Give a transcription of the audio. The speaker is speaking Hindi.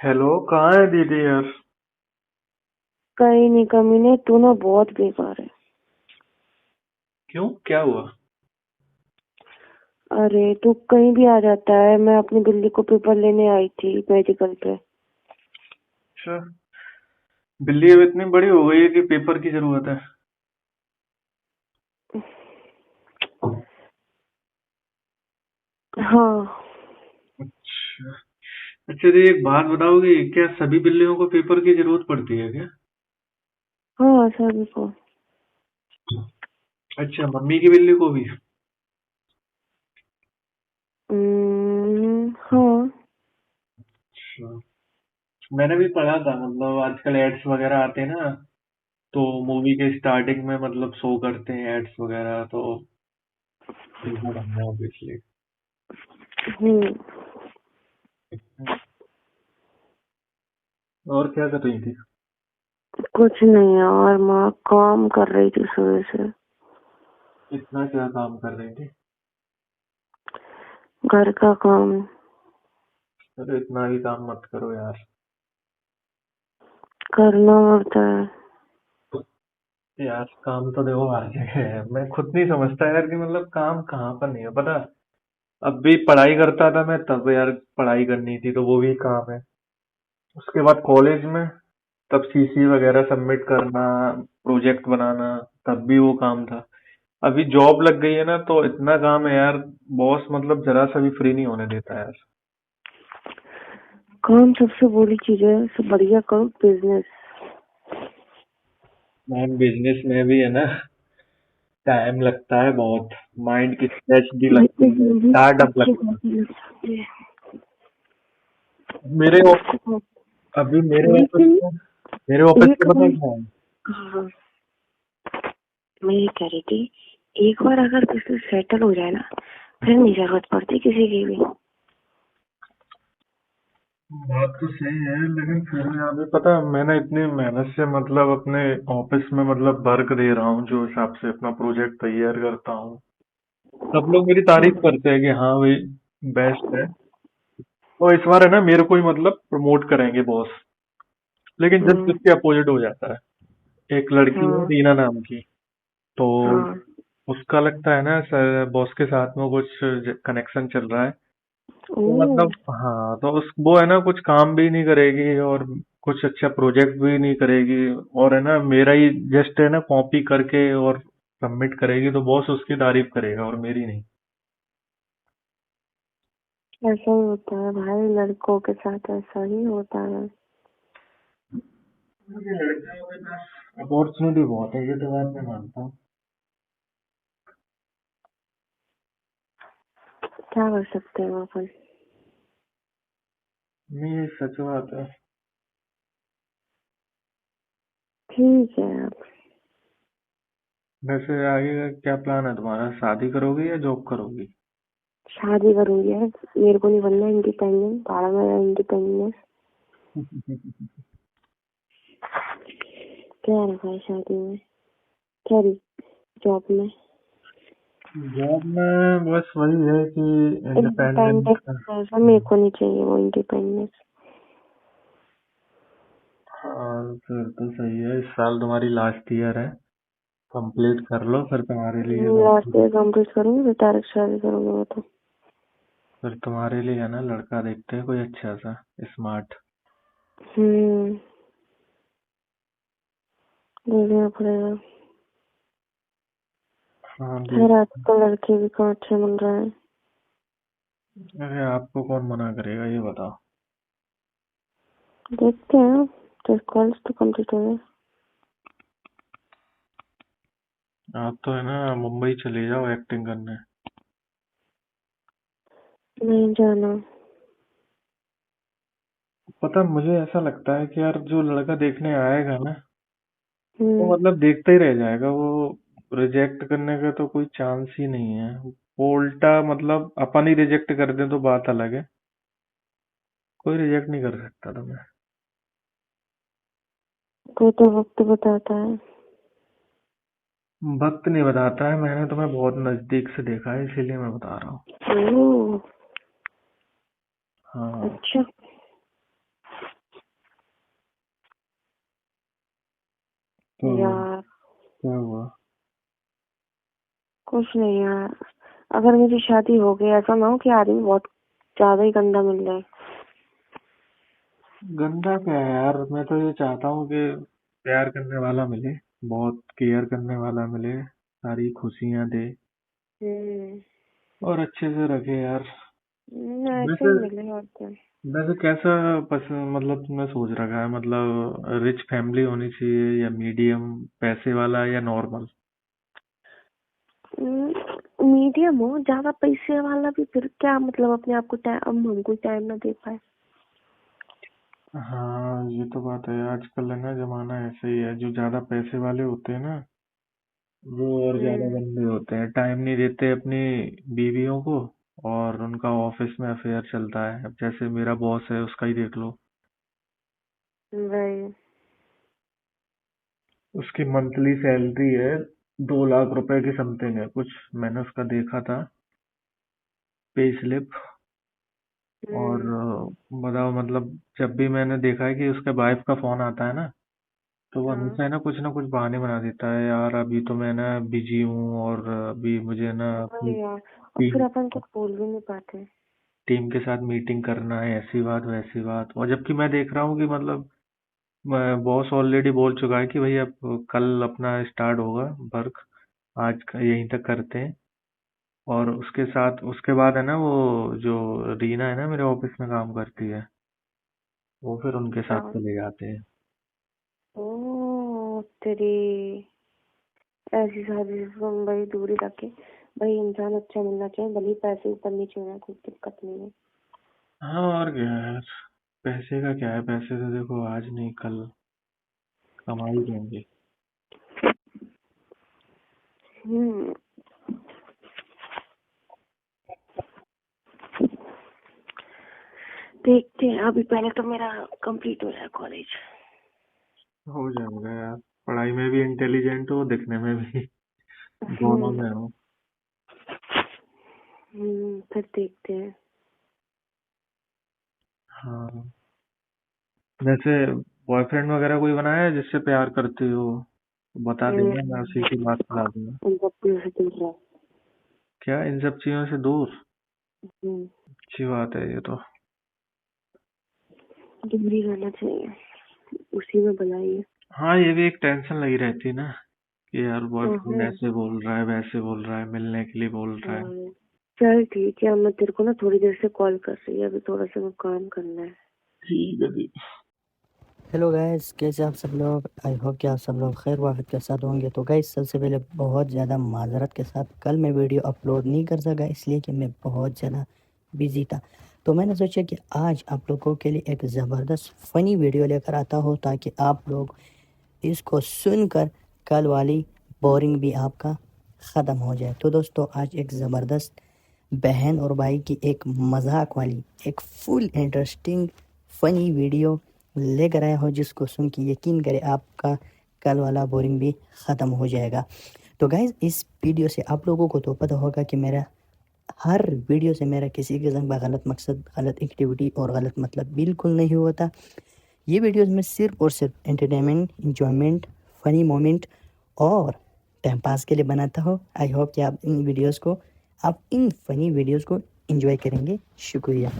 हेलो, कहाँ है दीदी यार? कहीं नहीं कमीने, तू ना बहुत बेकार है। क्यों, क्या हुआ? अरे तू कहीं भी आ जाता है। मैं अपनी बिल्ली को पेपर लेने आई थी मेडिकल पे। अच्छा। बिल्ली अब इतनी बड़ी हो गई है कि पेपर की जरूरत है? हाँ। अच्छा। अच्छा जी, एक बात बताओगे, क्या सभी बिल्लियों को पेपर की जरूरत पड़ती है क्या? हाँ सभी को। अच्छा, मम्मी की बिल्ली को भी? हाँ। अच्छा। मैंने भी पढ़ा था, मतलब आजकल एड्स वगैरह आते हैं ना, तो मूवी के स्टार्टिंग में मतलब शो करते हैं एड्स वगैरह, तो देखा था मैंने ऑब्वियसली। हम्म। और क्या कर रही थी? कुछ नहीं यार, माँ काम कर रही थी सुबह से। इतना क्या काम कर रही थी? घर का काम। अरे इतना भी काम मत करो यार। करना पड़ता है। यार काम तो देखो हर जगह है, मैं खुद नहीं समझता यार कि मतलब काम कहाँ पर नहीं है पता। अब भी पढ़ाई करता था मैं तब यार, पढ़ाई करनी थी तो वो भी काम है। उसके बाद कॉलेज में, तब सीसी वगैरह सबमिट करना, प्रोजेक्ट बनाना, तब भी वो काम था। अभी जॉब लग गई है ना तो इतना काम है यार। बॉस मतलब जरा सा भी फ्री नहीं होने देता यार। काम सबसे बुरी चीज है, सब बढ़िया करो बिजनेस। मैम बिजनेस में भी है ना, टाइम लगता है बहुत। माइंड की स्ट्रेच भी लगती है, स्टार्टअप अच्छी लगता है। बात है। मेरे अच्छी बात। अभी लेकिन मेरे ऑफिस एक में पता है बार, क्या है? हाँ, मैं ये कह रही थी, एक बार अगर बिजनेस सेटल हो जाए ना, फिर नहीं जरूरत पड़ती किसी की भी। बात तो सही है, लेकिन फिर भी अभी पता है, मैंने इतनी मेहनत से मतलब अपने ऑफिस में मतलब वर्क दे रहा हूँ, जो हिसाब से अपना प्रोजेक्ट तैयार करता हूँ, सब लोग मेरी तारीफ करते हैं कि हाँ भाई, बेस्ट है। और इस बार है ना, मेरे को ही मतलब प्रमोट करेंगे बॉस। लेकिन जस्ट हम्म। इसके अपोजिट हो जाता है। एक लड़की है हाँ। रीना नाम की, तो हाँ। उसका लगता है ना सर, बॉस के साथ में कुछ कनेक्शन चल रहा है। ओ। तो मतलब हाँ, तो उस वो है ना, कुछ काम भी नहीं करेगी और कुछ अच्छा प्रोजेक्ट भी नहीं करेगी, और है ना मेरा ही जस्ट है ना कॉपी करके और सबमिट करेगी, तो बॉस उसकी तारीफ करेगा और मेरी नहीं। ऐसा ही होता है भाई, लड़कों के साथ ऐसा ही होता है। मुझे लड़कियों के पास अपॉर्चुनिटी बहुत है, ये तो बात मैं मानता हूँ। क्या कर सकते हैं अपन। नहीं, ये सच बात है। ठीक है अब। वैसे आगे का क्या प्लान है तुम्हारा, शादी करोगी या जॉब करोगी? शादी करूंगी यार, मेरे को नहीं बनना इंडिपेंडेंट, बारह मेरा इंडिपेंडेंस। क्या रखा है शादी में, सॉरी जॉब में। जॉब में बस वही है कि इंडिपेंडेंस। इंडिपेंडेंस ऐसा मेरे को नहीं चाहिए, वो इंडिपेंडेंस। हाँ फिर तो सही है, इस साल तुम्हारी लास्ट ईयर है, कंप्लीट कर लो फिर तुम्हारे लिए लास्ट लड़की। ईयर कंप्लीट करूंगी, फिर डायरेक्ट शादी करूंगी मैं तो। फिर तुम्हारे लिए है ना लड़का देखते हैं कोई अच्छा सा, स्मार्ट। हम्म। देखना पड़ेगा। हाँ खैर देख। आजकल लड़के भी कहाँ अच्छे मिल रहे हैं। अरे आपको कौन मना करेगा, ये बताओ। देखते हैं, तो कॉलेज तो कंप्लीट हो गया। आप तो है ना मुंबई चले जाओ एक्टिंग करने। नहीं जाना। पता मुझे ऐसा लगता है कि यार जो लड़का देखने आएगा ना, वो हम्म। मतलब देखता ही रह जाएगा वो। रिजेक्ट करने का तो कोई चांस ही नहीं है। वो उल्टा मतलब अपन ही रिजेक्ट कर दें तो बात अलग है, कोई रिजेक्ट नहीं कर सकता तुम्हें। वो तो वक्त बताता है। वक्त नहीं बताता है, मैंने तुम्हें बहुत नजदीक से देखा है इसीलिए मैं बता रहा हूँ। ओह। हाँ। अच्छा। तो यार क्या हुआ? कुछ नहीं यार, अगर मेरी शादी हो गई ऐसा ना हो कि आदमी बहुत ज्यादा ही गंदा मिल जाए। गंदा क्या है यार, मैं तो ये चाहता हूँ कि प्यार करने वाला मिले, बहुत केयर करने वाला मिले, सारी खुशियां दे हम्म। और अच्छे से रखे यार। ऐसे वैसे ही मिले और क्या। वैसे कैसा पसंद, मतलब तुमने सोच रखा है, मतलब रिच फैमिली होनी चाहिए या मीडियम पैसे वाला या नॉर्मल? मीडियम हो, ज्यादा पैसे वाला भी फिर क्या मतलब, अपने आप को टाइम, हमको टाइम ना दे पाए। हाँ ये तो बात है, आजकल है ना जमाना ऐसे ही है, जो ज्यादा पैसे वाले होते हैं ना वो और ज्यादा हम्म। गंदे होते हैं, टाइम नहीं देते अपनी बीवियों को, और उनका ऑफिस में अफेयर चलता है। अब जैसे मेरा बॉस है, उसका ही देख लो, वही। उसकी मंथली सैलरी है 2 लाख रुपए की समथिंग है कुछ, मैंने उसका देखा था पे स्लिप। और हम्म। बताओ, मतलब जब भी मैंने देखा है कि उसके वाइफ का फोन आता है ना, तो वो हाँ। हमेशा है ना कुछ बहाने बना देता है, यार अभी तो मैं ना बिजी हूँ और अभी मुझे ना अपनी वही यार, और फिर टीम अपन कुछ बोल भी नहीं पाते। टीम के साथ मीटिंग करना है, ऐसी बात वैसी बात। और जबकि मैं देख रहा हूँ कि मतलब बॉस ऑलरेडी बोल चुका है कि भाई अब कल अपना स्टार्ट होगा वर्क, आज का यहीं तक करते हैं। और उसके साथ उसके बाद है ना वो जो रीना है ना मेरे ऑफिस में काम करती है, वो फिर उनके साथ हाँ। चले जाते हैं। ओ तेरी, ऐसी शादी से तुम भाई दूरी रखे। भाई इंसान अच्छा मिलना चाहिए, भले ही पैसे ऊपर नीचे होना, कोई दिक्कत नहीं है। हाँ और क्या है यार, पैसे का क्या है, पैसे तो देखो आज नहीं कल कमा ही लेंगे। हम्म। देखते हैं, अभी पहले तो मेरा कंप्लीट हो जाए कॉलेज। हो जाएगा यार, पढ़ाई में भी इंटेलिजेंट हो, दिखने में भी दोनों हम्म। में हो। फिर देखते हैं। हाँ, वैसे बॉयफ्रेंड वगैरह कोई बनाया है जिससे प्यार करती हो? बता देना, मैं उसी की बात फैला दूंगा। उन सब चीजों से दूर रहो। क्या इन सब चीजों से दूर? हम्म, अच्छी बात है ये तो। दूर ही रहना चाहिए, उसी में भलाई है। हाँ ये भी एक टेंशन लगी रहती है ना, कि यार बॉयफ्रेंड हाँ। ऐसे बोल रहा है वैसे बोल रहा है, मिलने के लिए बोल रहा है। हाँ। चल ठीक है, अब मैं तेरे को ना थोड़ी देर से कॉल कर रही है, अभी थोड़ा सा मैं काम करना है। ठीक है जी। हेलो गाइस, कैसे आप सब लोग। आई होप कि आप सब लोग खैर वाफियत के साथ होंगे। तो गाइस सबसे पहले बहुत ज़्यादा माजरत के साथ कल मैं वीडियो अपलोड नहीं कर सका, इसलिए कि मैं बहुत ज़्यादा बिजी था। तो मैंने सोचा कि आज आप लोगों के लिए एक ज़बरदस्त फ़नी वीडियो लेकर आता हूँ, ताकि आप लोग इसको सुनकर कल वाली बोरिंग भी आपका ख़त्म हो जाए। तो दोस्तों आज एक ज़बरदस्त बहन और भाई की एक मजाक वाली, एक फुल इंटरेस्टिंग फ़नी वीडियो लेकर आया हो, जिसको सुन के यकीन करें आपका कल वाला बोरिंग भी ख़त्म हो जाएगा। तो गाइज़ इस वीडियो से आप लोगों को तो पता होगा कि मेरा हर वीडियो से मेरा किसी किस्म का गलत मकसद, गलत एक्टिविटी और गलत मतलब बिल्कुल नहीं होता। ये वीडियोस में सिर्फ और सिर्फ एंटरटेनमेंट, इंजॉयमेंट, फ़नी मोमेंट और टाइम पास के लिए बनाता हूँ। आई होप कि आप इन फ़नी वीडियोस को इंजॉय करेंगे। शुक्रिया।